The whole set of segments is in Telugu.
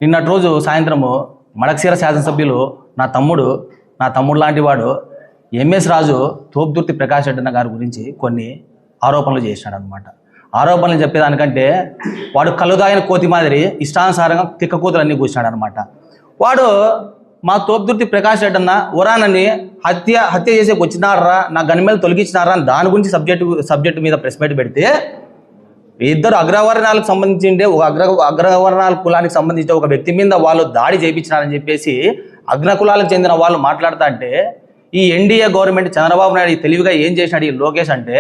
నిన్నటి రోజు సాయంత్రము మడకశిర శాసనసభ్యులు నా తమ్ముడు లాంటి వాడు ఎంఎస్ రాజు తోపుదుర్తి ప్రకాష్ రెడ్డి గారి గురించి కొన్ని ఆరోపణలు చేసినాడు అనమాట. ఆరోపణలు చెప్పేదానికంటే వాడు కలుదాయన కోతి మాదిరి ఇష్టానుసారంగా తిక్క కూతులన్నీ కూర్చున్నాడు అనమాట. వాడు మా తోపుదుర్తి ప్రకాష్ రెడ్డి అన్న ఉరానని హత్య చేసేకి వచ్చినారా, నా గన్మేలు తొలగించినారా అని దాని గురించి సబ్జెక్టు మీద ప్రెస్ మీట్ పెడితే ఇద్దరు అగ్రవర్ణాలకు సంబంధించి ఒక అగ్రవర్ణాల కులానికి సంబంధించిన ఒక వ్యక్తి మీద వాళ్ళు దాడి చేయించినారని చెప్పేసి అగ్రకులాలకు చెందిన వాళ్ళు మాట్లాడుతా అంటే ఈ ఎన్డీఏ గవర్నమెంట్ చంద్రబాబు నాయుడు తెలివిగా ఏం చేసినాడు ఈ లోకేష్ అంటే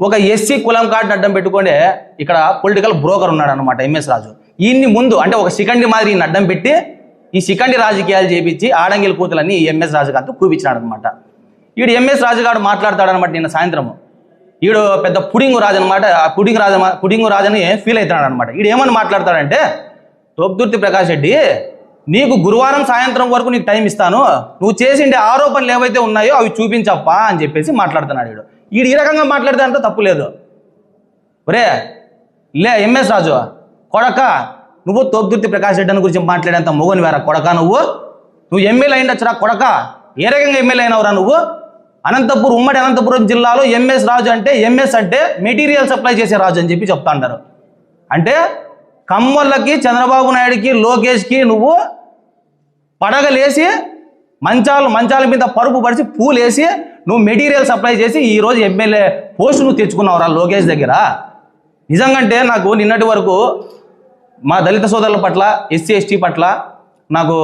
ఒక ఎస్సీ కులం కార్డుని అడ్డం పెట్టుకుంటే ఇక్కడ పొలిటికల్ బ్రోకర్ ఉన్నాడు అనమాట ఎంఎస్ రాజు. ఈయన్ని ముందు అంటే ఒక శిఖండి మాదిరి ఈయన అడ్డం పెట్టి ఈ శిఖండి రాజకీయాలు చేపించి ఆడంగిల కూతులన్నీ ఈ ఎంఎస్ రాజు గారితో కూపించినాడు అనమాట. ఈడు ఎంఎస్ రాజు గారు మాట్లాడతాడనమాట. నిన్న సాయంత్రము ఈడు పెద్ద పుడింగు రాజు అనమాట. పుడింగు రాజని ఫీల్ అవుతున్నాడు అనమాట. ఈడు ఏమని మాట్లాడతాడంటే, తోపుదుర్తి ప్రకాష్ రెడ్డి నీకు గురువారం సాయంత్రం వరకు నీకు టైం ఇస్తాను, నువ్వు చేసిండే ఆరోపణలు ఏవైతే ఉన్నాయో అవి చూపించప్పా అని చెప్పేసి మాట్లాడుతున్నాడు. ఈడు ఈ రకంగా మాట్లాడితే తప్పు లేదు. ఒరే లే ఎంఎస్ రాజు కొడక, నువ్వు తోపుదుర్తి ప్రకాష్ రెడ్డి గురించి మాట్లాడేంత మొగని వేరా కొడక, నువ్వు ఎమ్మెల్యే అయిండొచ్చురా కొడక. ఏ రకంగా ఎమ్మెల్యే అయినవరా నువ్వు? ఉమ్మడి అనంతపురం జిల్లాలో ఎంఎస్ రాజు అంటే ఎంఎస్ అంటే మెటీరియల్ సప్లై చేసే రాజు అని చెప్పి చెప్తా ఉంటారు. అంటే కమ్మోళ్ళకి, చంద్రబాబు నాయుడికి, లోకేష్కి నువ్వు పడగలేసి మంచాల మీద పరుపు పడిచి పూలేసి నువ్వు మెటీరియల్ సప్లై చేసి ఈరోజు ఎమ్మెల్యే పోస్ట్ నువ్వు తెచ్చుకున్నావురా లోకేష్ దగ్గర. నిజంగంటే నాకు నిన్నటి వరకు మా దళిత సోదరుల పట్ల, ఎస్సీ ఎస్టీ పట్ల నాకు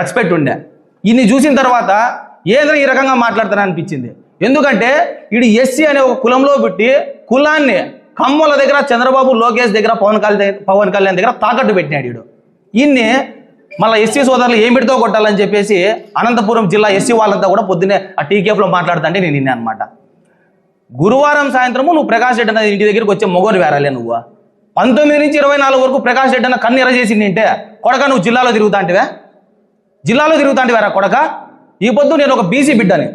రెస్పెక్ట్ ఉండే. ఇన్ని చూసిన తర్వాత ఏదో ఈ రకంగా మాట్లాడతానని అనిపించింది. ఎందుకంటే వీడు ఎస్సీ అనే ఒక కులంలో పెట్టి కులాన్ని కమ్మల దగ్గర, చంద్రబాబు లోకేష్ దగ్గర, పవన్ కళ్యాణ్ దగ్గర తాకట్టు పెట్టినాడు వీడు. ఇన్ని మళ్ళీ ఎస్సీ సోదరులు ఏం పెడితో కొట్టాలని చెప్పేసి అనంతపురం జిల్లా ఎస్సీ వాళ్ళంతా కూడా పొద్దున్నే ఆ టీకేఫ్లో మాట్లాడుతుంటే నేను నిన్నే అనమాట. గురువారం సాయంత్రము నువ్వు ప్రకాష్ రెడ్డి అన్న ఇంటి దగ్గరికి వచ్చే మొగోరు వేరాలే. నువ్వు 19 నుంచి 24 వరకు ప్రకాష్ రెడ్డి అన్న కన్ను ఎరచేసింది అంటే కొడక నువ్వు జిల్లాలో తిరుగుతాంటివేరా కొడక. ఈ పొద్దు నేను ఒక బీసీ బిడ్డని,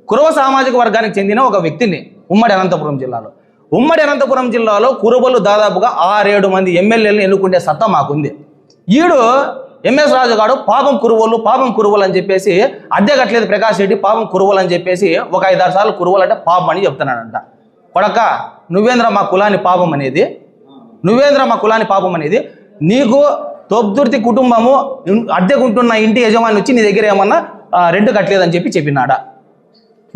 కురవ సామాజిక వర్గానికి చెందిన ఒక వ్యక్తిని ఉమ్మడి అనంతపురం జిల్లాలో కురుబలు దాదాపుగా 6-7 మంది ఎమ్మెల్యేలను ఎన్నుకునే సత్తా మాకుంది. ఈడు ఎంఎస్ రాజు గారు పాపం కురువలు అని చెప్పేసి అద్దె కట్టలేదు ప్రకాష్ రెడ్డి, పాపం కురువలు అని చెప్పేసి ఒక 5-6 సార్లు కురువలు అంటే పాపం అని చెప్తున్నాడంట. కొడక నువ్వేంద్ర మా కులాన్ని పాపం అనేది? నీకు తోపుదుర్తి కుటుంబము అద్దెకుంటున్న ఇంటి యజమాని వచ్చి నీ దగ్గర ఏమన్నా రెంట్ కట్టలేదని చెప్పినాడా?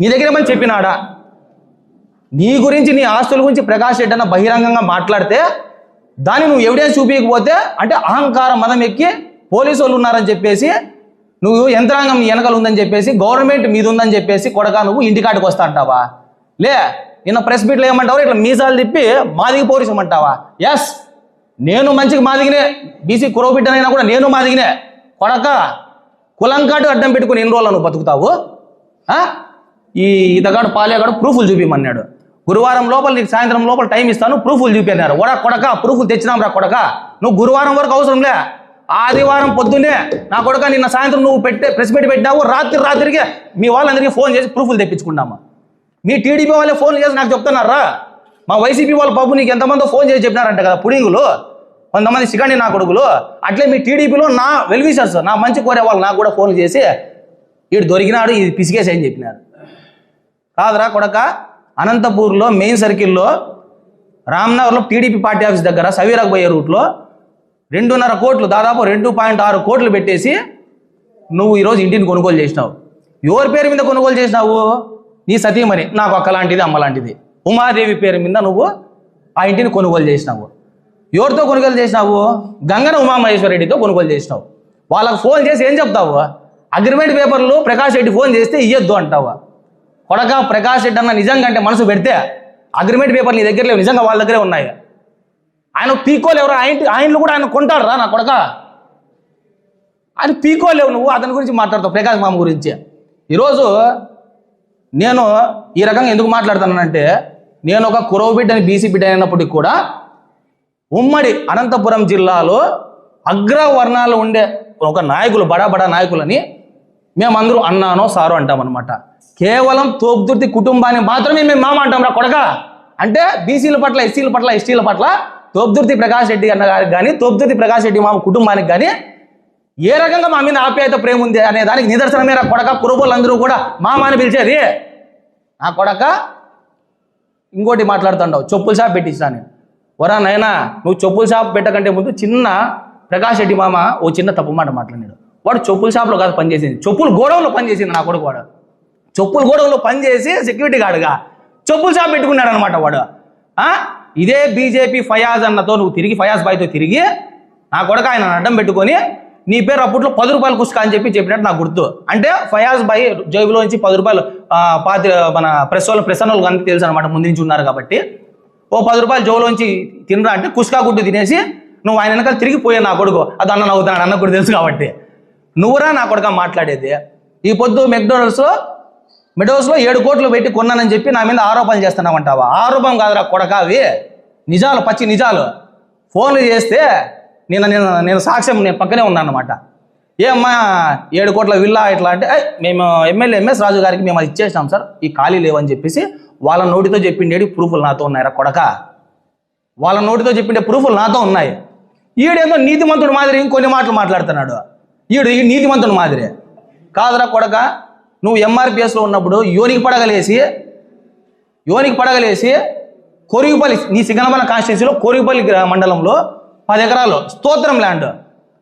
నీ దగ్గర ఏమని చెప్పినాడా? నీ గురించి, నీ ఆస్తుల గురించి ప్రకాష్ రెడ్డి అన్న బహిరంగంగా మాట్లాడితే దాన్ని నువ్వు ఎవిడెన్స్ చూపించకపోతే అంటే అహంకారం మదం ఎక్కి పోలీసు వాళ్ళు ఉన్నారని చెప్పేసి, నువ్వు యంత్రాంగం నీ వెనకాల ఉందని చెప్పేసి, గవర్నమెంట్ మీద ఉందని చెప్పేసి కొడక నువ్వు ఇంటికాటికి వస్తా అంటావా? లే నిన్న ప్రెస్ మీట్లో ఏమంటావు, ఇట్లా మీసాలు తిప్పి మాదిగి పోలీసమంటావా? ఎస్, నేను మంచిగా మాదిగినే, బీసీ కురవ బిడ్డనైనా కూడా నేను మాదిగినే. కొడక కులంకాటు అడ్డం పెట్టుకుని ఎన్ని రోజులు నువ్వు బతుకుతావు? ఈ ఇతగాడు పాలేగాడు ప్రూఫ్లు చూపిమన్నాడు. గురువారం లోపల నీకు సాయంత్రం లోపల టైం ఇస్తాను, ప్రూఫ్లు చూపినారు. కొడక ప్రూఫ్లు తెచ్చినాం రా కొడక. నువ్వు గురువారం వరకు అవసరంలే, ఆదివారం పొద్దున్నే నా కొడక నిన్న సాయంత్రం నువ్వు ప్రెస్ మీట్ పెట్టినావు, రాత్రికి మీ వాళ్ళందరికీ ఫోన్ చేసి ప్రూఫ్లు తెప్పించుకున్నామా? మీ టీడీపీ వాళ్ళే ఫోన్ చేసి నాకు చెప్తున్నారా? మా వైసీపీ వాళ్ళ బాబు నీకు ఎంతమందో ఫోన్ చేసి చెప్పినారంట కదా, పుడింగులు కొంతమంది శిఖండి నా కొడుకులు. అట్లే మీ టీడీపీలో నా వెల్విషర్స్, నా మంచి కోరే వాళ్ళు నాకు కూడా ఫోన్లు చేసి వీడు దొరికినాడు, ఇది పిసికేసి అని చెప్పినారు. కాదురా కొడక, అనంతపూర్లో మెయిన్ సర్కిల్లో రామ్నగర్లో టీడీపీ పార్టీ ఆఫీస్ దగ్గర సవీరాకు పోయే రూట్లో 2.5 కోట్లు, దాదాపు 2.6 కోట్లు పెట్టేసి నువ్వు ఈరోజు ఇంటిని కొనుగోలు చేసినావు. ఎవరి పేరు మీద కొనుగోలు చేసినావు? నీ సతీమణి, నాకు అక్క లాంటిది, అమ్మ లాంటిది ఉమాదేవి పేరు మీద నువ్వు ఆ ఇంటిని కొనుగోలు చేసినావు. ఎవరితో కొనుగోలు చేసినావు? గంగన ఉమామహేశ్వర రెడ్డితో కొనుగోలు చేసినావు. వాళ్ళకు ఫోన్ చేసి ఏం చెప్తావు? అగ్రిమెంట్ పేపర్లు ప్రకాష్ రెడ్డి ఫోన్ చేస్తే ఇయ్యొద్దు అంటావా? కొడక ప్రకాష్ రెడ్డి అన్న నిజంగా అంటే మనసు పెడితే అగ్రిమెంట్ పేపర్లు నీ దగ్గర లేవు, నిజంగా వాళ్ళ దగ్గరే ఉన్నాయి. ఆయన పీకోలేవురా, ఆయనలు కూడా ఆయన కొంటాడు రా నా కొడక. ఆయన పీకోలేవు, నువ్వు అతని గురించి మాట్లాడతావు, ప్రకాష్ మామ గురించి. ఈరోజు నేను ఈ రకంగా ఎందుకు మాట్లాడుతానంటే, నేను ఒక కురవ బిడ్డని, బీసీ బిడ్డ అయినప్పటికీ కూడా ఉమ్మడి అనంతపురం జిల్లాలో అగ్రవర్ణాలు ఉండే ఒక నాయకులు, బడా నాయకులని మేమందరూ అన్నానో సారో అంటామన్నమాట. కేవలం తోపుదుర్తి కుటుంబాన్ని మాత్రమే మేము మామ అంటాం రా కొడక. అంటే బీసీల పట్ల, ఎస్సీల పట్ల, ఎస్టీల పట్ల తోపుదుర్తి ప్రకాష్ రెడ్డి అన్న గారికి కానీ తోపుదుర్తి ప్రకాష్ రెడ్డి మా కుటుంబానికి కానీ ఏ రకంగా మా మీద ఆప్యాయత ప్రేమ ఉంది అనే దానికి నిదర్శనమే నా కొడక. కురుబోళ్ళందరూ కూడా మామని పిలిచేది. నా కొడక ఇంకోటి మాట్లాడుతుండవు, చెప్పుల షాప్ పెట్టించాను. వరా నైనా నువ్వు చెప్పుల షాప్ పెట్టకంటే ముందు చిన్న ప్రకాష్ రెడ్డి మామ ఓ చిన్న తప్పు మాట మాట్లాడాడు. వాడు చెప్పుల షాప్లో కాదు పనిచేసింది, చెప్పుల గోడౌన్లో పనిచేసింది నా కొడుకు. వాడు చెప్పుల గోడౌన్లో పనిచేసి సెక్యూరిటీ గార్డుగా చెప్పుల షాప్ పెట్టుకున్నాడు అనమాట వాడు. ఇదే బీజేపీ ఫయాజ్ అన్నతో నువ్వు తిరిగి, ఫయాజ్ బాయ్తో తిరిగి నా కొడుకు ఆయన అడ్డం పెట్టుకొని నీ పేరు అప్పట్లో 10 రూపాయలు కుస్కా అని చెప్పినట్టు నాకు గుర్తు. అంటే ఫయాజ్ బాయ్ జేబులో నుంచి 10 రూపాయలు మన ప్రెస్ వాళ్ళు అంతా తెలుసు అనమాట, ముందు నుంచి ఉన్నారు కాబట్టి. ఓ 10 రూపాయలు జోబులోంచి తినరా అంటే కుస్కా గుడ్డు తినేసి నువ్వు ఆయన వెనకాల తిరిగి పోయావు నా కొడుకు. అది అన్న నవ్వుతున్నాడు, అన్న కూడా తెలుసు కాబట్టి. నువ్వురా నా కొడుక మాట్లాడేది. ఈ పొద్దు మెక్డోనల్డ్స్లో 7 కోట్లు పెట్టి కొన్నానని చెప్పి నా మీద ఆరోపణలు చేస్తున్నావంటావా? ఆరోపణ కాదురా కొడక, అవి నిజాలు, పచ్చి నిజాలు. ఫోన్లు చేస్తే నేను సాక్ష్యం, నేను పక్కనే ఉన్నాను అనమాట. ఏమ్మా 7 కోట్ల విల్లా ఇట్లా అంటే మేము ఎమ్మెల్యే ఎంఎస్ రాజు గారికి మేము అది ఇచ్చేసినాం సార్, ఈ ఖాళీ లేవని చెప్పేసి వాళ్ళ నోటితో చెప్పిండేది ప్రూఫ్లు నాతో ఉన్నాయిరా కొడక. వాళ్ళ నోటితో చెప్పిండే ప్రూఫ్లు నాతో ఉన్నాయి. ఈడేదో నీతిమంతుడు మాదిరి ఇంకొన్ని మాటలు మాట్లాడుతున్నాడు. ఈ నీతిమంతుడు మాదిరి కాదురా కొడక. నువ్వు ఎంఆర్పిఎస్లో ఉన్నప్పుడు యోనికి పడగలేసి కోరిగిపల్లి, నీ సిగనమల కాన్స్టిట్యున్సీలో కోరిగిపల్లి మండలంలో 10 ఎకరాలు స్తోత్రం ల్యాండ్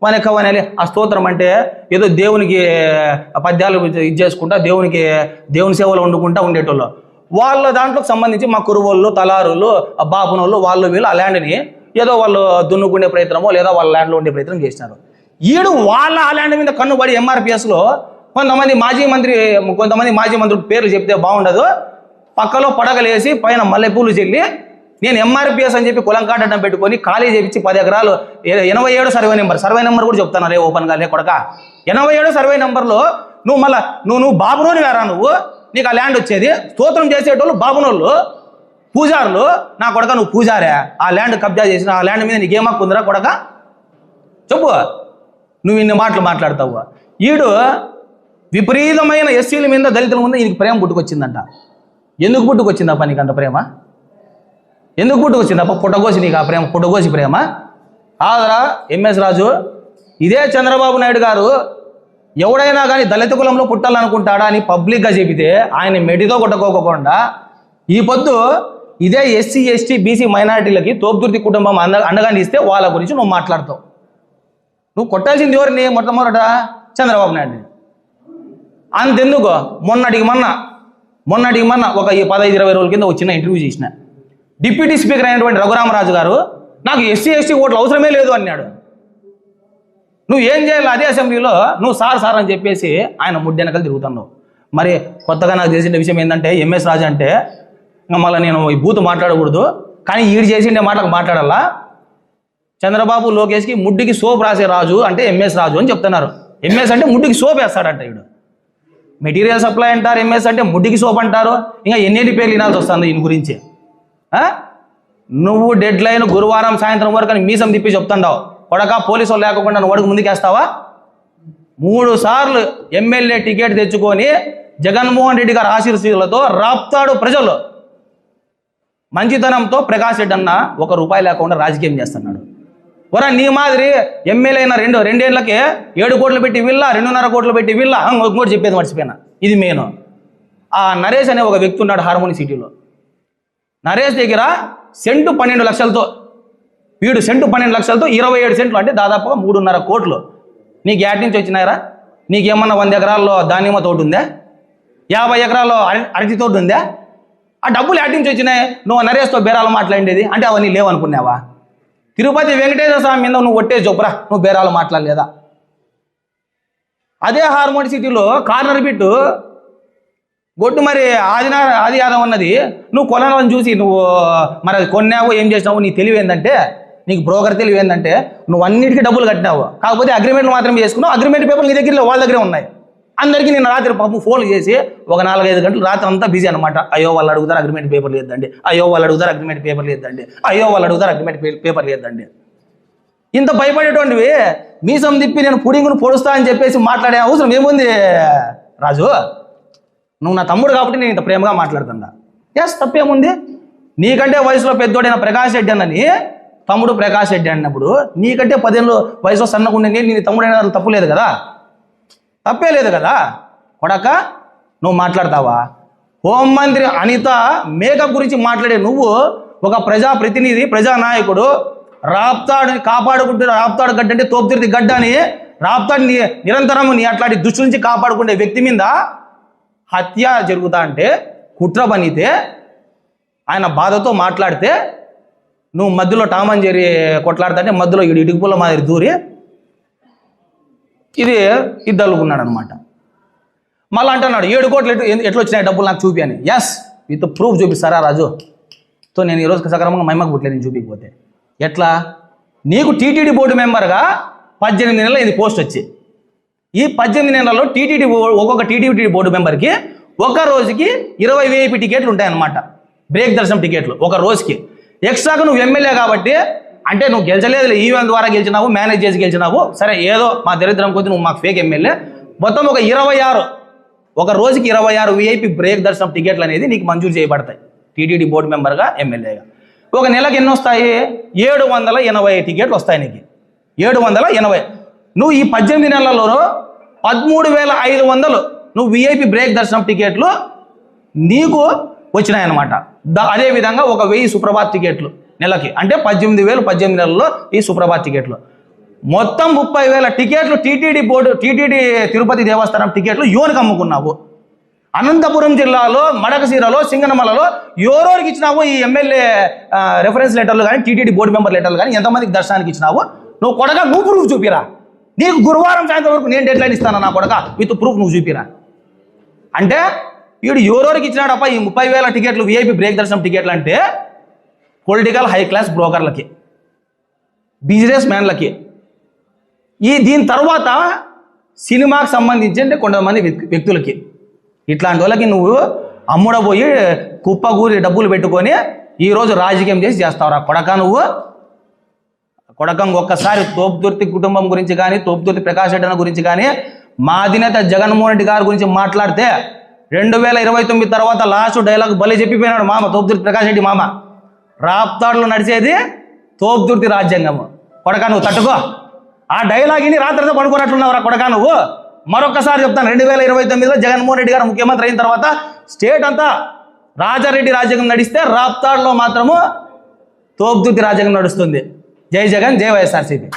వనెక్కవనేది. ఆ స్తోత్రం అంటే ఏదో దేవునికి పద్యాలు ఇది చేసుకుంటా దేవుని సేవలు వండుకుంటా ఉండేటోళ్ళు. వాళ్ళ దాంట్లోకి సంబంధించి మా కురువోళ్ళు, తలారులు, బాపునోళ్ళు, వాళ్ళు వీళ్ళు ఆ ల్యాండ్ని ఏదో వాళ్ళు దున్నుకునే ప్రయత్నమో లేదా వాళ్ళ ల్యాండ్లో ఉండే ప్రయత్నం చేసినారు. ఈడు వాళ్ళ ఆ ల్యాండ్ మీద కన్నుబడి ఎంఆర్పిఎస్లో కొంతమంది మాజీ మంత్రుల పేర్లు చెప్తే బాగుండదు. పక్కలో పడగలేసి పైన మల్లెపూలు చెల్లి నేను ఎంఆర్పిఎస్ అని చెప్పి కులం కాటడం పెట్టుకొని ఖాళీ చేపించి 10 ఎకరాలు 87 సర్వే నెంబర్ కూడా చెప్తాను రే ఓపెన్గా లే కొడక. 87 సర్వే నెంబర్లో నువ్వు బాబునోని వేరా, నీకు ఆ ల్యాండ్ వచ్చేది. స్తోత్రం చేసేటోళ్ళు బాబునోళ్ళు, పూజారులు. నా కొడక నువ్వు పూజారే, ఆ ల్యాండ్ కబ్జా చేసిన ఆ ల్యాండ్ మీద నీకేం హక్కు ఉందిరా కొడక? చెప్పు. నువ్వు ఇన్ని మాటలు మాట్లాడతావు. ఈడు విపరీతమైన ఎస్సీల మీద, దళితుల మీద ఈయనకి ప్రేమ పుట్టుకొచ్చిందంట. ఎందుకు పుట్టుకొచ్చిందప్ప నీకు అంత ప్రేమ? ఎందుకు పుట్టుకొచ్చిందప్ప? పుట్టగోసి నీకు ఆ ప్రేమ, పుట్టగోసి ప్రేమ కాదురా ఎంఎస్ రాజు. ఇదే చంద్రబాబు నాయుడు గారు ఎవడైనా కానీ దళిత కులంలో పుట్టాలనుకుంటాడా అని పబ్లిక్గా చెబితే ఆయన మెడితో కొట్టుకోకుండా ఈ పొద్దు ఇదే ఎస్సీ ఎస్టీ బీసీ మైనారిటీలకి తోపుదుర్తి కుటుంబం అండగా ఇస్తే వాళ్ళ గురించి నువ్వు మాట్లాడతావు. నువ్వు కొట్టాల్సింది ఎవరిని? మొట్టమొదట చంద్రబాబు నాయుడు. అంతెందుకు మొన్నటికి మొన్న ఒక 15-20 రోజుల కింద ఒక చిన్న ఇంటర్వ్యూ చేసిన. డిప్యూటీ స్పీకర్ అయినటువంటి రఘురామరాజు గారు నాకు ఎస్సీ ఎస్టీ ఓట్లు అవసరమే లేదు అన్నాడు. నువ్వు ఏం చేయాలి? అదే అసెంబ్లీలో నువ్వు సార్ అని చెప్పేసి ఆయన ముడ్డెనకలు తిరుగుతున్నావు. మరి కొత్తగా నాకు తెలిసిన విషయం ఏంటంటే ఎంఎస్ రాజు అంటే మళ్ళీ నేను ఈ బూత్ మాట్లాడకూడదు, కానీ ఈడు చేసిండే మాటలకు మాట్లాడాలా. చంద్రబాబు లోకేష్కి ముడ్డికి సోప్ రాసే రాజు అంటే ఎంఎస్ రాజు అని చెప్తున్నారు. ఎంఎస్ అంటే ముడ్డికి సోప్ వేస్తాడంట. ఈడు మెటీరియల్ సప్లై అంటారు, ఎంఎస్ అంటే ముడ్డికి సోప్ అంటారు. ఇంకా ఎన్ని పేర్లు వినాల్సి వస్తుంది ఈయన గురించి. నువ్వు డెడ్ లైన్ గురువారం సాయంత్రం వరకు అని మీసం తిప్పి చెప్తుండవు కొడక. పోలీసు లేకుండా నువ్వు అడుగు ముందుకేస్తావా? 3 సార్లు ఎమ్మెల్యే టికెట్ తెచ్చుకొని జగన్మోహన్ రెడ్డి గారి ఆశీర్వాదాలతో రాప్తాడు ప్రజలు. మంచితనంతో ప్రకాష్ రెడ్డి అన్న 1 రూపాయి లేకుండా రాజకీయం చేస్తున్నాడు. వరా నీ మాదిరి ఎమ్మెల్యే అయిన 2 ఏళ్ళకే 7 కోట్లు పెట్టి విల్లా, 2.5 కోట్లు పెట్టి విల్లా. ఇంకోటి చెప్పేది మర్చిపోయినా, ఇది మెయిన్. ఆ నరేష్ అనే ఒక వ్యక్తి ఉన్నాడు హార్మోని సిటీలో. నరేష్ దగ్గర సెంటు 12 లక్షలతో, వీడు సెంటు 12 లక్షలతో 27 సెంట్లు అంటే దాదాపుగా 3.5 కోట్లు. నీకు యాడ్ నుంచి వచ్చినాయరా? నీకేమన్నా 100 ఎకరాల్లో దానిమ్మ తోట ఉందా? 50 ఎకరాల్లో అరటి తోట ఉందా? ఆ డబ్బులు యాడ్ నుంచి వచ్చినాయి. నువ్వు నరేష్తో బేరాలు మాట్లాడేది అంటే అవన్నీ లేవనుకున్నావా? తిరుపతి వెంకటేశ్వర స్వామి మీద నువ్వు ఒట్టేసి చొప్పురా, నువ్వు బేరాలు మాట్లాడలేదా? అదే హార్మోని సిటీలో కార్నర్ బిట్టు గొడ్డు మరి ఆది యాదవ్ అన్నది నువ్వు కొనాలని చూసి నువ్వు మరి అది కొన్నావు, ఏం చేసినావు? నీ తెలివి ఏంటంటే, నీకు బ్రోకర్ తెలివి ఏంటంటే నువ్వు అన్నిటికీ డబ్బులు కట్టినావు, కాకపోతే అగ్రిమెంట్లు మాత్రమే చేసుకున్నావు. అగ్రిమెంట్ పేపర్లు నీ దగ్గర వాళ్ళ దగ్గరే ఉన్నాయి. అందరికీ నేను రాత్రి పాపం ఫోన్లు చేసి ఒక 4-5 గంటలు రాత్రి అంతా బిజీ అనమాట. అయ్యో వాళ్ళు అడుగుతారు అగ్రిమెంట్ పేపర్లు లేదండి, అయ్యో వాళ్ళు అడుగుతారు అగ్రిమెంట్ పేపర్లు లేదండి, అయ్యో వాళ్ళు అడుగుతారు అగ్రిమెంట్ పేపర్లు లేదండి. ఇంత భయపడేటువంటివి మీసం తిప్పి నేను పుడింగును పొడుస్తా అని చెప్పేసి మాట్లాడే అవసరం ఏముంది రాజు? నువ్వు నా తమ్ముడు కాబట్టి నేను ఇంత ప్రేమగా మాట్లాడుతున్నా. ఎస్, తప్పేముంది? నీకంటే వయసులో పెద్దోడైన ప్రకాష్ రెడ్డి అన్నని తమ్ముడు ప్రకాష్ రెడ్డి అన్నప్పుడు నీకంటే 10 ఏళ్ళు వయసు సన్నగుండే నీ తమ్ముడు అయినా తప్పు లేదు కదా, తప్పే లేదు కదా కొడక. నువ్వు మాట్లాడతావా? హోంమంత్రి అనిత మేకప్ గురించి మాట్లాడే నువ్వు ఒక ప్రజాప్రతినిధి, ప్రజానాయకుడు, రాప్తాడుని కాపాడుకుంటూ, రాప్తాడు గడ్డ అంటే తోపుతిరిది గడ్డ అని రాప్తాడు నిరంతరం నీ అట్లాంటి దుష్టు నుంచి కాపాడుకునే వ్యక్తి మీద హత్య జరుగుతా అంటే, కుట్ర పనితే, ఆయన బాధతో మాట్లాడితే నువ్వు మధ్యలో టామన్ జెర్రీ కొట్లాడుతుంటే మధ్యలో ఇటుకుపుల్ల మాదిరి దూరి ఇది ఇద్దలుకున్నాడు అనమాట. మళ్ళీ అంటున్నాడు 7 కోట్లు ఎట్లా వచ్చినాయి డబ్బులు నాకు చూపి అని. ఎస్, విత్ ప్రూఫ్ చూపిస్తారా రాజు? సో నేను ఈరోజు సక్రమంగా మైమకు పుట్టలేదు నేను చూపించకపోతే ఎట్లా? నీకు టీటీడీ బోర్డు మెంబర్గా 18 నెలలు ఇది పోస్ట్ వచ్చి, ఈ 18 నెలల్లో ఒక్కొక్క టీటీడీ బోర్డు మెంబర్కి ఒక రోజుకి 20 VIP టికెట్లు ఉంటాయన్నమాట, బ్రేక్ దర్శనం టికెట్లు ఒక రోజుకి. ఎక్స్ట్రాగా నువ్వు ఎమ్మెల్యే కాబట్టి, అంటే నువ్వు గెలిచలేదు, ఈవెంట్ ద్వారా గెలిచినావు, మేనేజ్ చేసి గెలిచినావు, సరే ఏదో మా దరిద్రం కొద్ది నువ్వు మాకు ఫేక్ ఎమ్మెల్యే. మొత్తం ఒక 26, ఒక రోజుకి 26 VIP బ్రేక్ దర్శనం టికెట్లు అనేది నీకు మంజూరు చేయబడతాయి టీటీడీ బోర్డు మెంబర్గా, ఎమ్మెల్యేగా. ఒక నెలకి ఎన్ని వస్తాయి? 780 టికెట్లు వస్తాయి నీకు, 780. నువ్వు ఈ 18 నెలలలో 13,500 నువ్వు VIP బ్రేక్ దర్శనం టికెట్లు నీకు వచ్చినాయన్నమాట. అదేవిధంగా ఒక 1000 సుప్రభాత్ టికెట్లు నెలకి, అంటే 18,000 18 నెలల్లో ఈ సుప్రభాత్ టికెట్లు. మొత్తం 30,000 టికెట్లు టీటీడీ తిరుపతి దేవస్థానం టికెట్లు యోనికి అమ్ముకున్నావు. అనంతపురం జిల్లాలో మడకశీరలో, సింగనమలలో ఎవరెవరికి ఇచ్చినావు ఈ ఎమ్మెల్యే రెఫరెన్స్ లెటర్లు కానీ, టీటీడీ బోర్డు మెంబర్ లెటర్లు కానీ ఎంతమందికి దర్శనానికి ఇచ్చినావు? నువ్వు కొడక నువ్వు ప్రూఫ్ చూపిరా. నీకు గురువారం సాయంత్రం వరకు నేను డెడ్ లైన్ ఇస్తాను నా కొడక, విత్ ప్రూఫ్ నువ్వు చూపిరా. అంటే వీడు ఎవరెవరికి ఇచ్చినాడప్ప ఈ 30,000 టికెట్లు VIP బ్రేక్ దర్శనం టికెట్లు అంటే పొలిటికల్ హై క్లాస్ బ్రోకర్లకి, బిజినెస్ మ్యాన్లకి. దీని తర్వాత సినిమాకి సంబంధించి అంటే కొంతమంది వ్యక్తులకి, ఇట్లాంటి వాళ్ళకి నువ్వు అమ్ముడపోయి కుప్పగూరి డబ్బులు పెట్టుకొని ఈరోజు రాజకీయం చేస్తావురా కొడక. నువ్వు కొడకం ఒక్కసారి తోపుదుర్తి కుటుంబం గురించి కానీ, తోపుదుర్తి ప్రకాష్ రెడ్డి గురించి కానీ, మా అధినేత జగన్మోహన్ రెడ్డి గారి గురించి మాట్లాడితే 2029 తర్వాత లాస్ట్ డైలాగ్ బలి చెప్పిపోయినాడు మామ, తోపుదుర్తి ప్రకాష్ రెడ్డి మామ. రాప్తాడులో నడిచేది తోపుదుర్తి రాజ్యాంగము కొడక. నువ్వు తట్టుకో ఆ డైలాగ్ ఇని రాత్రితో పడుకున్నట్లున్నావురా కొడక నువ్వు. మరొకసారి చెప్తాను, 2029లో జగన్మోహన్ రెడ్డి గారు ముఖ్యమంత్రి అయిన తర్వాత స్టేట్ అంతా రాజారెడ్డి రాజ్యాంగం నడిస్తే రాప్తాడులో మాత్రము తోపుదుర్తి రాజ్యాంగం నడుస్తుంది. జై జగన్, జై వైఎస్ఆర్సీపీ.